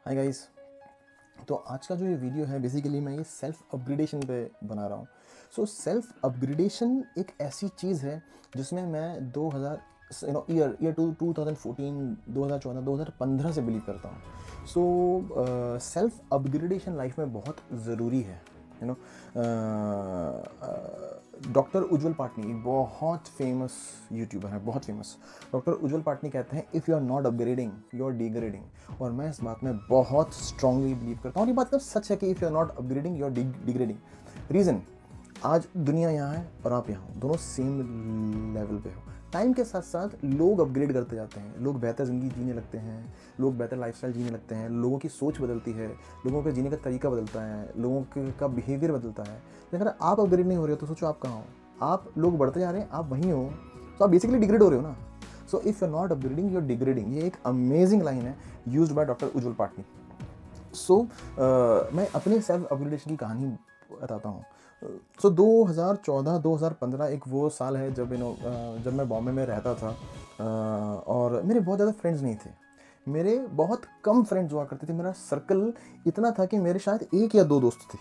Hi guys. तो आज का जो ये वीडियो है बेसिकली मैं ये सेल्फ अपग्रेडेशन पे बना रहा हूँ। सेल्फ अपग्रेडेशन एक ऐसी चीज़ है जिसमें मैं 2000 ईयर 2014 2014 2015 से बिलीव करता हूँ। सेल्फ अपग्रेडेशन लाइफ में बहुत ज़रूरी है। You know doctor Ujjwal Patni एक बहुत फेमस यूट्यूबर है, बहुत फेमस। डॉक्टर उज्जवल पाटनी कहते हैं if you are not upgrading you are degrading. और मैं इस बात में बहुत स्ट्रांगली बिलीव करता हूँ और ये बात तो सच है कि if you are not upgrading you are degrading. Reason, आज दुनिया यहाँ है और आप यहाँ हो, दोनों सेम लेवल पे हो। टाइम के साथ साथ लोग अपग्रेड करते जाते हैं, लोग बेहतर ज़िंदगी जीने लगते हैं, लोग बेहतर लाइफस्टाइल जीने लगते हैं, लोगों की सोच बदलती है, लोगों का जीने का तरीका बदलता है, लोगों का बिहेवियर बदलता है। लेकिन अगर आप अपग्रेड नहीं हो रहे हो तो सोचो आप कहाँ हो। आप लोग बढ़ते जा रहे हैं, आप वहीं हो, तो आप बेसिकली डिग्रेड हो रहे हो ना। So if you are not upgrading you are degrading. ये एक अमेजिंग लाइन है used by doctor Ujjwal Patni. मैं अपने सेल्फ अपग्रेडेशन की कहानी बताता हूँ। 2014-2015 एक वो साल है जब मैं बॉम्बे में रहता था। और मेरे बहुत ज़्यादा फ्रेंड्स नहीं थे, मेरे बहुत कम फ्रेंड्स हुआ करते थे। मेरा सर्कल इतना था कि मेरे शायद एक या दो दोस्त थे,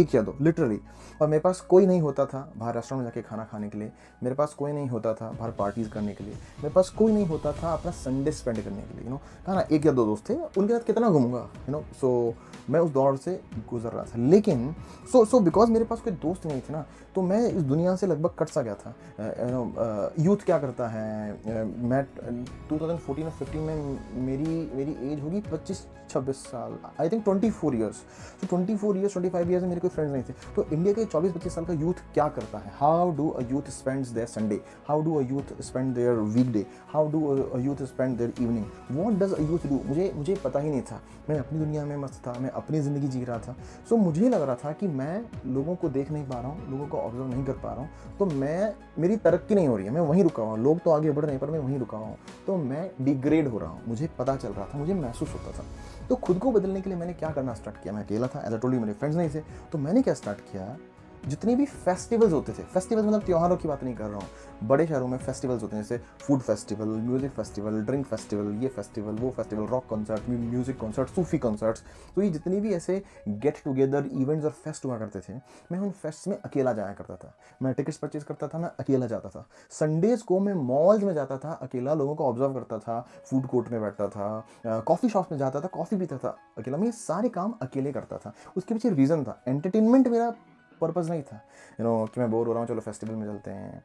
एक या दो लिटरली। और मेरे पास कोई नहीं होता था बाहर रेस्टोरेंट में जाके खाना खाने के लिए, मेरे पास कोई नहीं होता था बाहर पार्टीज़ करने के लिए, मेरे पास कोई नहीं होता था अपना संडे स्पेंड करने के लिए। कहा ना, एक या दो दोस्त थे, उनके साथ कितना घूमूंगा। मैं उस दौर से गुजर रहा था। लेकिन बिकॉज मेरे पास कोई दोस्त नहीं थे ना, तो मैं इस दुनिया से लगभग कट सा गया था। यूथ क्या करता है, मैं 2014 और 15 में मेरी एज होगी 25-26 साल, I think 24 years. 24 years 25 years में मेरे कोई फ्रेंड्स नहीं थे। तो इंडिया के 24-25 साल का यूथ क्या करता है, how do a youth spends their Sunday, how do a youth spend their weekday, how do a youth spend their evening, what does a youth do. मुझे पता ही नहीं था। मैं अपनी दुनिया में मस्त था, मैं अपनी ज़िंदगी जी रहा था। मुझे लग रहा था कि मैं लोगों को देख नहीं पा रहा हूँ, लोगों को ऑब्जर्व नहीं कर पा रहा हूँ, तो मेरी तरक्की नहीं हो रही है, मैं वहीं रुका हुआ हूँ। लोग तो आगे बढ़ रहे हैं पर मैं वहीं रुका हुआ हूँ, तो मैं डिग्रेड हो रहा हूँ। मुझे पता चल रहा था, मुझे महसूस होता था। तो खुद को बदलने के लिए मैंने क्या करना स्टार्ट किया। मैं अकेला था, एज आई टोल्ड यू, मेरे फ्रेंड्स नहीं थे। तो मैंने क्या स्टार्ट किया, जितने भी फेस्टिवल्स होते थे, फेस्टिवल्स मतलब त्योहारों की बात नहीं कर रहा हूँ, बड़े शहरों में फेस्टिवल्स होते हैं, जैसे food festival, music festival, drink festival, ये फेस्टिवल, वो festival, rock concert, music concert, Sufi concerts. तो ये जितने भी ऐसे गेट टुगेदर इवेंट्स और फेस्ट हुआ करते थे, मैं उन फेस्ट में अकेला जाया करता था। मैं टिकट्स परचेज करता था, मैं अकेला जाता था। संडेज को मैं मॉल्स में जाता था अकेला, लोगों को ऑब्जर्व करता था, फूड कोर्ट में बैठता था, कॉफ़ी शॉप में जाता था, कॉफ़ी पीता था अकेला। मैं ये सारे काम अकेले करता था। उसके पीछे रीज़न था, एंटरटेनमेंट मेरा पर्पज़ नहीं था। कि मैं बोर हो रहा हूँ, चलो फेस्टिवल में चलते हैं।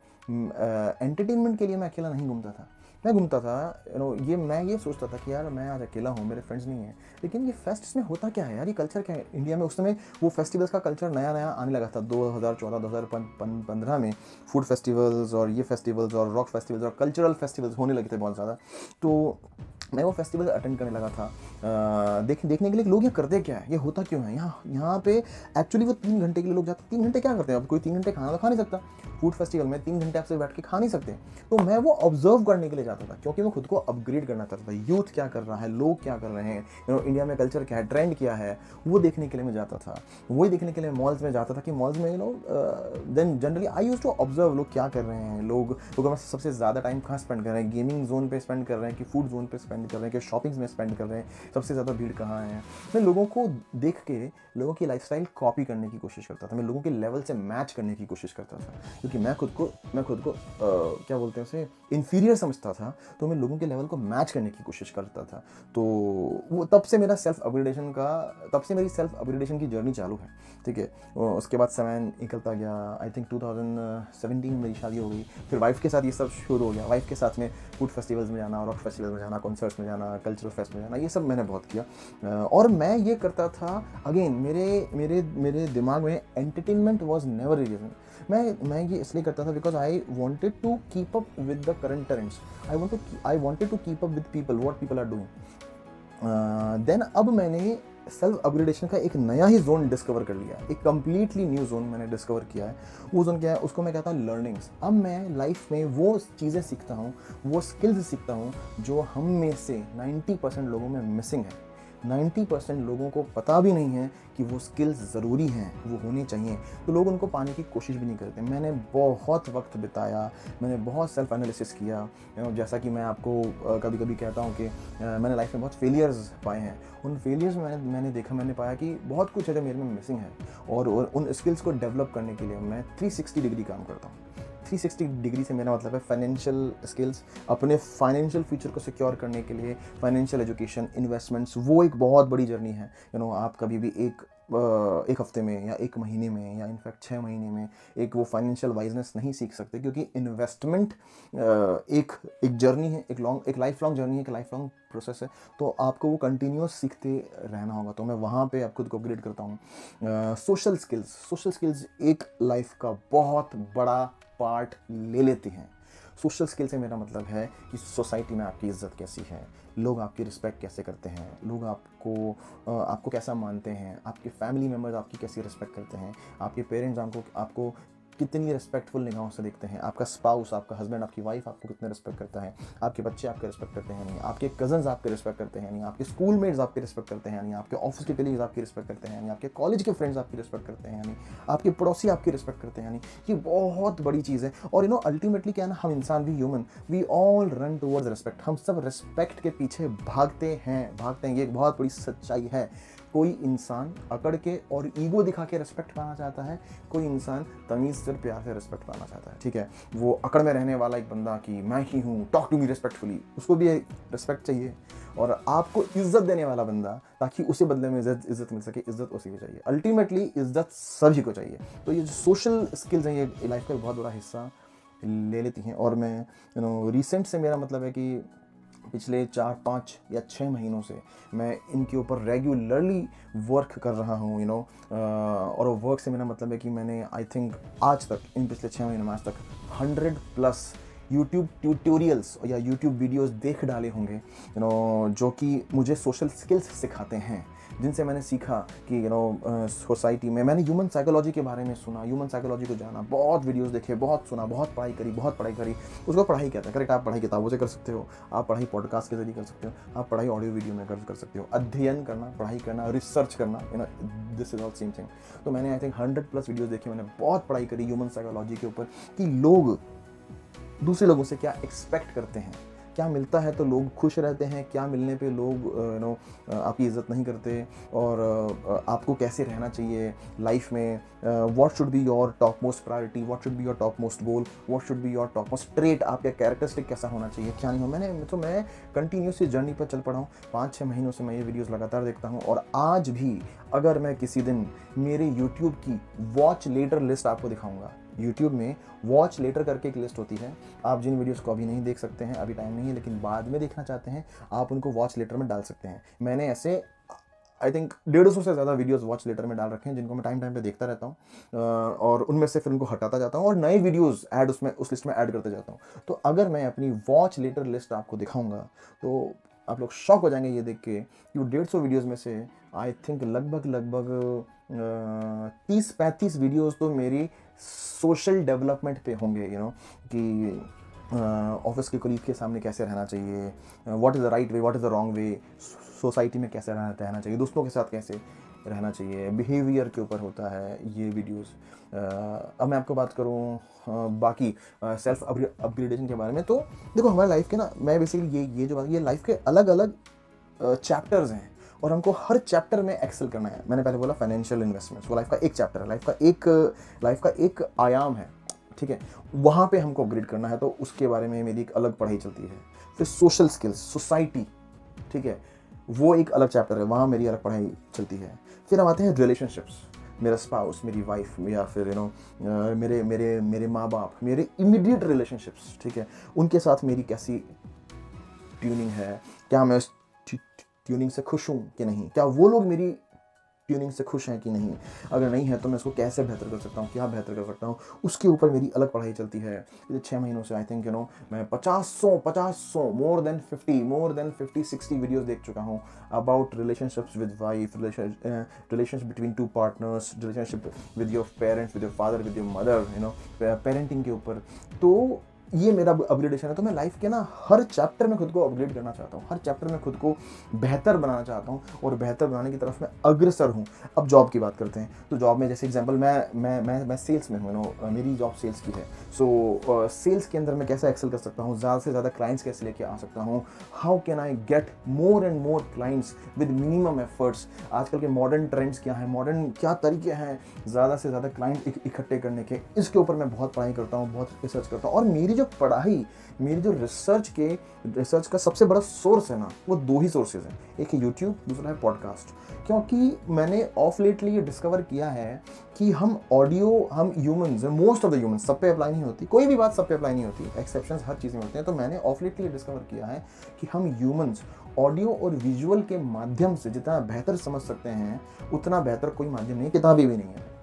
एंटरटेनमेंट के लिए मैं अकेला नहीं घूमता था। मैं घूमता था, मैं ये सोचता था कि यार मैं आज अकेला हूँ, मेरे फ्रेंड्स नहीं हैं, लेकिन ये फेस्ट में होता क्या है यार, ये कल्चर क्या है इंडिया में। उस समय वो फेस्टिवल्स का कल्चर नया नया आने लगा था 2014-2015 में। फूड फेस्टिवल्स और ये फेस्टिवल्स और रॉक फेस्टिवल्स और कल्चरल फेस्टिवल्स होने लगे थे बहुत ज़्यादा। तो मैं वो फेस्टिवल अटेंड करने लगा था, देखने के लिए लोग ये करते क्या है, ये होता क्यों है यहाँ पे। एक्चुअली वो 3 घंटे के लिए लोग जाते हैं। 3 घंटे क्या करते हैं, अब कोई 3 घंटे खाना तो खा नहीं सकता। फूड फेस्टिवल में 3 घंटे आपसे बैठ के खा नहीं सकते। तो मैं वो ऑब्जर्व करने के लिए जाता था, क्योंकि मैं खुद को अपग्रेड करना चाहता था। यूथ क्या कर रहा है, लोग क्या कर रहे हैं, इंडिया में कल्चर क्या है, ट्रेंड क्या है, वो देखने के लिए मैं जाता था। वही देखने के लिए मॉल्स में जाता था कि मॉल्स में then generally I used to observe लोग क्या कर रहे हैं, लोग सबसे ज़्यादा टाइम कहाँ स्पेंड कर रहे हैं, गेमिंग जोन पे स्पेंड कर रहे हैं कि फूड जोन पे स्पेंड कर रहे हैं कि शॉपिंग में स्पेंड कर रहे हैं, सबसे ज़्यादा भीड़ कहाँ है। मैं लोगों को देख के लोगों की लाइफस्टाइल कॉपी करने की कोशिश करता था, मैं लोगों के लेवल से मैच करने की कोशिश करता था, क्योंकि मैं खुद को क्या बोलते हैं उसे, इन्फीरियर समझता था। तो मैं लोगों के लेवल को मैच करने की कोशिश करता था। तो वो तब से मेरी सेल्फ अपग्रेडेशन की जर्नी चालू है। ठीक है, उसके बाद समय निकलता गया। आई थिंक 2017 में मेरी शादी हो गई। फिर वाइफ के साथ ये सब शुरू हो गया। वाइफ के साथ में फूड फेस्टिवल्स में जाना, रॉक फेस्टिवल्स में जाना, कॉन्सर्ट्स में जाना, कल्चरल फेस्ट में जाना, ये सब मैंने बहुत किया। और मैं ये करता था, अगेन मेरे दिमाग में entertainment was never a reason. मैं ये इसलिए करता था because I wanted to keep up with the current trends. I wanted to keep up with people, what people are doing. Then अब मैंने सेल्फ अपग्रेडेशन का एक नया ही जोन डिस्कवर कर लिया, एक कंप्लीटली न्यू जोन मैंने डिस्कवर किया है। वो जोन क्या है, उसको मैं कहता हूँ लर्निंग्स। अब मैं लाइफ में वो चीज़ें सीखता हूँ, वो स्किल्स सीखता हूँ जो हम में से 90% लोगों में मिसिंग है। 90% लोगों को पता भी नहीं है कि वो स्किल्स ज़रूरी हैं, वो होनी चाहिए, तो लोग उनको पाने की कोशिश भी नहीं करते। मैंने बहुत वक्त बिताया, मैंने बहुत सेल्फ एनालिसिस किया, जैसा कि मैं आपको कभी कभी कहता हूँ कि मैंने लाइफ में बहुत फेलियर्स पाए हैं। उन फेलियर्स में मैंने देखा, मैंने पाया कि बहुत कुछ है जो मेरे में मिसिंग है, और उन स्किल्स को डेवलप करने के लिए मैं 360 डिग्री काम करता हूँ। 360 डिग्री से मेरा मतलब है फाइनेंशियल स्किल्स, अपने फाइनेंशियल फ्यूचर को सिक्योर करने के लिए फाइनेंशियल एजुकेशन, इन्वेस्टमेंट्स, वो एक बहुत बड़ी जर्नी है। आप कभी भी एक हफ्ते में या एक महीने में या इनफैक्ट 6 महीने में एक वो फाइनेंशियल वाइजनेस नहीं सीख सकते, क्योंकि इन्वेस्टमेंट एक एक जर्नी है, एक लाइफ लॉन्ग जर्नी है, एक लाइफ लॉन्ग प्रोसेस है। तो आपको वो कंटिन्यूस सीखते रहना होगा। तो मैं वहाँ पे आप खुद को अपग्रेड करता हूँ। सोशल स्किल्स एक लाइफ का बहुत बड़ा पार्ट ले लेती हैं। सोशल स्किल से मेरा मतलब है कि सोसाइटी में आपकी इज्जत कैसी है, लोग आपकी रिस्पेक्ट कैसे करते हैं, लोग आपको कैसा मानते हैं, आपके फैमिली मेम्बर्स आपकी कैसी रिस्पेक्ट करते हैं, आपके पेरेंट्स आपको कितनी रिस्पेक्टफुल निगाहों से देखते हैं, आपका स्पाउस, आपका हस्बैंड, आपकी वाइफ आपको कितने रिस्पेक्ट करता है, आपके बच्चे आपके रिस्पेक्ट करते हैं नहीं, आपके कजन्स आपके रिस्पेक्ट करते हैं नहीं, आपके स्कूल मेट्स आपके रिस्पेक्ट करते हैं नहीं, आपके ऑफिस के कलीग्स आपकी रिस्पेक्ट करते हैं नहीं, आपके कॉलेज के फ्रेंड्स आपकी रिस्पेक्ट करते हैं नहीं, आपके पड़ोसी आपकी रिस्पेक्ट करते हैं नहीं। ये बहुत बड़ी चीज़ है। और अल्टीमेटली क्या है ना, हम इंसान भी human, we all run towards respect. हम सब रिस्पेक्ट के पीछे भागते हैं। ये एक बहुत बड़ी सच्चाई है। कोई इंसान अकड़ के और ईगो दिखा के रिस्पेक्ट पाना चाहता है, कोई इंसान तमीज़ से प्यार से रिस्पेक्ट पाना चाहता है। ठीक है, वो अकड़ में रहने वाला एक बंदा कि मैं ही हूँ, टॉक टू मी रिस्पेक्टफुली, उसको भी रिस्पेक्ट चाहिए। और आपको इज्जत देने वाला बंदा, ताकि उसे बदले में इज्जत मिल सके, इज्जत उसी को चाहिए। अल्टीमेटली इज्जत सभी को चाहिए। तो ये जो सोशल स्किल्स हैं, ये लाइफ का एक बहुत बड़ा हिस्सा ले लेती हैं। और मैं रिसेंट से मेरा मतलब है कि पिछले 4, 5 या 6 महीनों से मैं इनके ऊपर रेगुलरली वर्क कर रहा हूँ। और वर्क से मेरा मतलब है कि मैंने आई थिंक आज तक, इन पिछले 6 महीनों में आज तक 100+ यूट्यूब ट्यूटोरियल्स या यूट्यूब वीडियोस देख डाले होंगे, जो कि मुझे सोशल स्किल्स सिखाते हैं, जिनसे मैंने सीखा कि सोसाइटी में मैंने ह्यूमन साइकोलॉजी के बारे में सुना, ह्यूमन साइकोलॉजी को जाना, बहुत वीडियोस देखे, बहुत सुना, बहुत पढ़ाई करी। उसको पढ़ाई कहते हैं। करेक्ट, आप पढ़ाई किताबों से कर सकते हो, आप पढ़ाई पॉडकास्ट के जरिए कर सकते हो, आप पढ़ाई ऑडियो वीडियो में कर सकते हो। अध्ययन करना, पढ़ाई करना, रिसर्च करना, this is all same thing. तो मैंने आई थिंक 100+ वीडियोज़ देखी, मैंने बहुत पढ़ाई करी ह्यूमन साइकोलॉजी के ऊपर कि लोग दूसरे लोगों से क्या एक्सपेक्ट करते हैं, क्या मिलता है तो लोग खुश रहते हैं, क्या मिलने पे लोग आपकी इज़्ज़त नहीं करते, और आपको कैसे रहना चाहिए लाइफ में। What should be your top most priority, what should be your top most goal, what should be your top most trait, आपका कैरेक्टरिस्टिक कैसा होना चाहिए, क्या नहीं हो। मैं कंटिन्यूसली जर्नी पर चल पड़ा हूँ। 5-6 महीनों से मैं ये वीडियोज़ लगातार देखता हूँ। और आज भी अगर मैं किसी दिन मेरे यूट्यूब की वॉच लेटर लिस्ट आपको दिखाऊंगा। यूट्यूब में वॉच लेटर करके एक लिस्ट होती है। आप जिन वीडियोस को अभी नहीं देख सकते हैं, अभी टाइम नहीं है, लेकिन बाद में देखना चाहते हैं, आप उनको वॉच लेटर में डाल सकते हैं। मैंने ऐसे आई थिंक 150 से ज़्यादा वीडियोस वॉच लेटर में डाल रखे हैं, जिनको मैं टाइम पे देखता रहता हूँ, और उनमें से फिर उनको हटाता जाता हूँ और नए वीडियोस उस लिस्ट में ऐड करते जाता हूँ। तो अगर मैं अपनी वॉच लेटर लिस्ट आपको दिखाऊंगा तो आप लोग शॉक हो जाएंगे ये देख के कि वो 150 वीडियोज़ में से आई थिंक लगभग 30-35 वीडियोज़ तो मेरी सोशल डेवलपमेंट पे होंगे। कि ऑफिस के कलीग के सामने कैसे रहना चाहिए, what is the right way, what is the wrong way, society में कैसे रहना चाहिए, दोस्तों के साथ कैसे रहना चाहिए, बिहेवियर के ऊपर होता है ये वीडियोस। अब मैं आपको बात करूँ बाकी सेल्फ अपग्रेडेशन के बारे में, तो देखो हमारी लाइफ के ना, मैं बेसिकली ये जो बात, ये लाइफ के अलग अलग चैप्टर्स हैं, और हमको हर चैप्टर में एक्सेल करना है। मैंने पहले बोला फाइनेंशियल इन्वेस्टमेंट्स, वो लाइफ का एक चैप्टर है, लाइफ का एक आयाम है। ठीक है, वहाँ पे हमको अपग्रेड करना है, तो उसके बारे में मेरी एक अलग पढ़ाई चलती है। फिर सोशल स्किल्स, सोसाइटी, ठीक है, वो एक अलग चैप्टर है, वहाँ मेरी अलग पढ़ाई चलती है। फिर हम आते हैं रिलेशनशिप्स, मेरा स्पाउस, मेरी वाइफ, या फिर मेरे मेरे मेरे माँ बाप, मेरे इमीडिएट रिलेशनशिप्स, ठीक है, उनके साथ मेरी कैसी ट्यूनिंग है, क्या मैं उस ट्यूनिंग से खुश हूँ कि नहीं, क्या वो लोग मेरी ट्यूनिंग से खुश हैं कि नहीं, अगर नहीं है तो मैं उसको कैसे बेहतर कर सकता हूँ, क्या बेहतर कर सकता हूँ, उसके ऊपर मेरी अलग पढ़ाई चलती है। पिछले 6 महीनों से आई थिंक मैं 50 मोर देन 50-60 वीडियोस देख चुका हूँ about relationships with wife, relationship between 2 partners, relationship with your parents, with your father, with your mother, parenting के ऊपर। तो ये मेरा अपग्रेडेशन है। तो मैं लाइफ के ना हर चैप्टर में खुद को अपग्रेड करना चाहता हूँ, हर चैप्टर में खुद को बेहतर बनाना चाहता हूँ और बेहतर बनाने की तरफ मैं अग्रसर हूँ। अब जॉब की बात करते हैं, तो जॉब में जैसे एग्जांपल मैं सेल्स में हूँ, मेरी जॉब सेल्स की है। सो सेल्स के अंदर मैं कैसे एक्सेल कर सकता हूँ, ज़्यादा से ज़्यादा क्लाइंट्स कैसे लेके आ सकता हूँ, how can I get more and more clients with minimum efforts. आजकल के मॉडर्न ट्रेंड्स क्या हैं, मॉडर्न क्या तरीके हैं ज़्यादा से ज़्यादा क्लाइंट इकट्ठे करने के, इसके ऊपर मैं बहुत पढ़ाई करता हूँ, बहुत रिसर्च करता हूँ। और मेरी जो पढ़ाई, मेरी जो रिसर्च का सबसे बड़ा सोर्स है ना, वो दो ही सोर्सेज हैं, एक है यूट्यूब, दूसरा है पॉडकास्ट। क्योंकि मैंने ऑफ लेटली ये डिस्कवर किया है कि हम humans, most of the humans, सब पे अप्लाई नहीं होती, कोई भी बात सब पे अप्लाई नहीं होती, एक्सेप्शंस हर चीज़ में होते हैं। तो मैंने ऑफ लेटली डिस्कवर किया है कि हम ह्यूमंस ऑडियो और विजुअल के माध्यम से जितना बेहतर समझ सकते हैं, उतना बेहतर कोई माध्यम नहीं, किताबें भी नहीं है।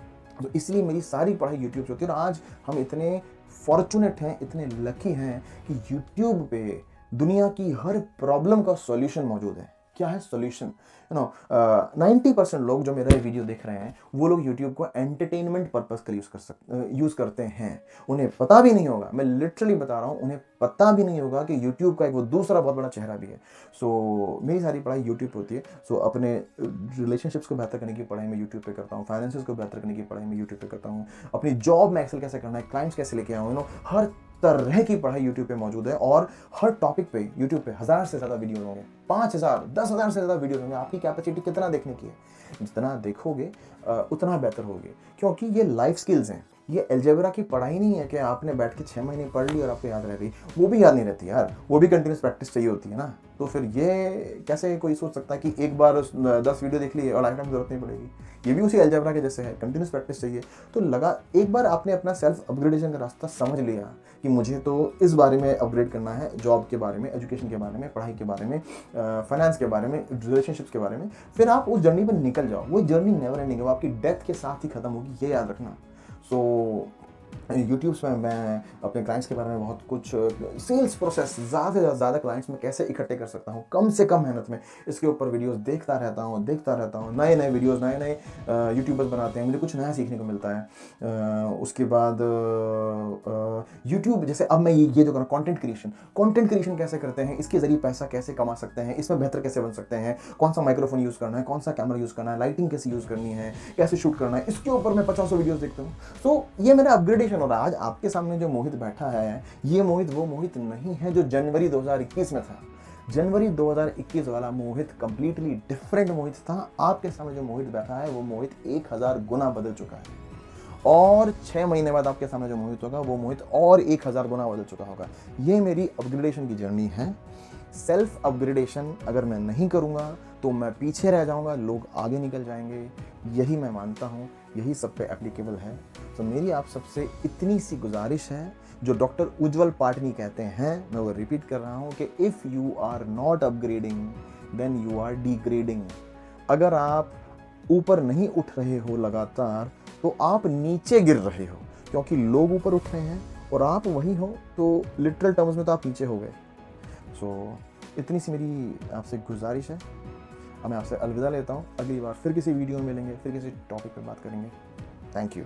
तो इसलिए मेरी सारी पढ़ाई यूट्यूब से होती है। और आज हम इतने फॉर्चुनेट हैं, इतने लकी हैं कि यूट्यूब पे दुनिया की हर प्रॉब्लम का सॉल्यूशन मौजूद है। क्या है सॉल्यूशन? 90% लोग जो मेरा ये वीडियो देख रहे हैं, वो लोग यूट्यूब को एंटरटेनमेंट पर्पस के लिए यूज़ करते हैं। उन्हें पता भी नहीं होगा, मैं लिटरली बता रहा हूँ, उन्हें पता भी नहीं होगा कि यूट्यूब का एक वो दूसरा बहुत बड़ा चेहरा भी है। सो मेरी सारी पढ़ाई यूट्यूब पे होती है। सो अपने रिलेशनशिप्स को बेहतर करने की पढ़ाई मैं यूट्यूब पे करता हूँ, फाइनेंसेस को बेहतर करने की पढ़ाई मैं यूट्यूब पे करता हूँ, अपनी जॉब में एक्सेल कैसे करना है, क्लाइंट्स कैसे लेके आऊँ, हर तरह की पढ़ाई यूट्यूब पे मौजूद है। और हर टॉपिक पे यूट्यूब पे 1000 से ज़्यादा वीडियो होंगे, 5000 10,000 से ज़्यादा वीडियो होंगे। आपकी कैपेसिटी कितना देखने की है, जितना देखोगे उतना बेहतर होगे। क्योंकि ये लाइफ स्किल्स हैं, ये अलजेब्रा की पढ़ाई नहीं है कि आपने बैठ के 6 महीने पढ़ ली और आपको याद रह गई। वो भी याद नहीं रहती यार, वो भी कंटिन्यूस प्रैक्टिस चाहिए होती है ना। तो फिर ये कैसे कोई सोच सकता है कि एक बार 10 वीडियो देख ली और लाइफ टाइम जरूरत नहीं पड़ेगी। ये भी उसी अलजेब्रा के जैसे है, कंटिन्यूस प्रैक्टिस चाहिए। तो लगा एक बार आपने अपना सेल्फ अपग्रेडेशन का रास्ता समझ लिया कि मुझे तो इस बारे में अपग्रेड करना है, जॉब के बारे में, एजुकेशन के बारे में, पढ़ाई के बारे में, फाइनेंस के बारे में, रिलेशनशिप्स के बारे में, फिर आप उस जर्नी पर निकल जाओ। वो जर्नी नेवर एंडिंग है, वो आपकी डेथ के साथ ही खत्म होगी, ये याद रखना। सो यूट्यूब्स में मैं अपने क्लाइंट्स के बारे में बहुत कुछ, सेल्स प्रोसेस, ज़्यादा से ज़्यादा क्लाइंट्स में कैसे इकट्ठे कर सकता हूँ कम से कम मेहनत में, इसके ऊपर वीडियोस देखता रहता हूँ। नए नए वीडियोस, नए यूट्यूबर्स बनाते हैं, मुझे कुछ नया सीखने को मिलता है। उसके बाद यूट्यूब, जैसे अब मैं ये जो कर रहा हूँ, कंटेंट क्रिएशन कैसे करते हैं, इसके ज़रिए पैसा कैसे कमा सकते हैं, इसमें बेहतर कैसे बन सकते हैं, कौन सा माइक्रोफोन यूज़ करना है, कौन सा कैमरा यूज़ करना है, लाइटिंग कैसे यूज़ करनी है, कैसे शूट करना है, इसके ऊपर मैं 50 वीडियोस देखता हूँ। तो ये मेरा अपग्रेडेशन हो रहा है। आज आपके सामने जो मोहित बैठा है, ये मोहित वो मोहित नहीं है जो जनवरी 2021 में था। जनवरी 2021 वाला मोहित कंप्लीटली डिफरेंट मोहित था। आपके सामने जो मोहित बैठा है, वो मोहित 1000 गुना बदल चुका है। और 6 महीने बाद आपके सामने जो मोहित होगा, वो मोहित और 1000 गुना बदल चुका होगा। ये मेरी अपग्रेडेशन की जर्नी है। सेल्फ अपग्रेडेशन अगर मैं नहीं करूँगा तो मैं पीछे रह जाऊँगा, लोग आगे निकल जाएंगे। यही मैं मानता हूँ, यही सब पे एप्लीकेबल है। तो मेरी आप सबसे इतनी सी गुजारिश है, जो डॉक्टर उज्जवल पाटनी कहते हैं, मैं वो रिपीट कर रहा हूँ कि if you are not upgrading then you are degrading. अगर आप ऊपर नहीं उठ रहे हो लगातार, तो आप नीचे गिर रहे हो, क्योंकि लोग ऊपर उठ रहे हैं और आप वहीं हो, तो लिटरल टर्म्स में तो आप नीचे हो गए। सो इतनी सी मेरी आपसे गुजारिश है। अब मैं आपसे अलविदा लेता हूँ। अगली बार फिर किसी वीडियो में मिलेंगे, फिर किसी टॉपिक पर बात करेंगे। Thank you.